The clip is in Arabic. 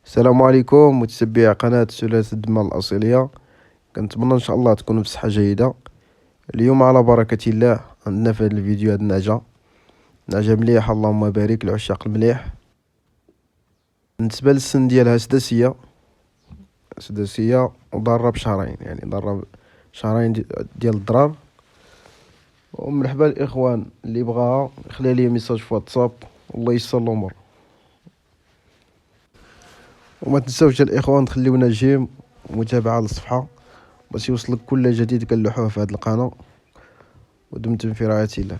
السلام عليكم متتبعي قناة ثلاثي الدماء الأصيلية. كنتمنى إن شاء الله تكونوا بصحة جيدة. اليوم على بركة الله عندنا في هذا الفيديو هاد النعجة مليحة، اللهم بارك لعشاق المليح. بالنسبة للسن ديالها سداسية وضارة بشهرين، يعني ضارة شهرين ديال الضرار. ومرحبا الإخوان اللي بغاها يخلي لي ميساج في واتساب، والله يسر الأمور. وما تنساوش الإخوان تخليونا جيم ومتابعة للصفحة باش يوصلك كل جديد كنلوحوه في هذه القناة. ودمتم في رعاية الله.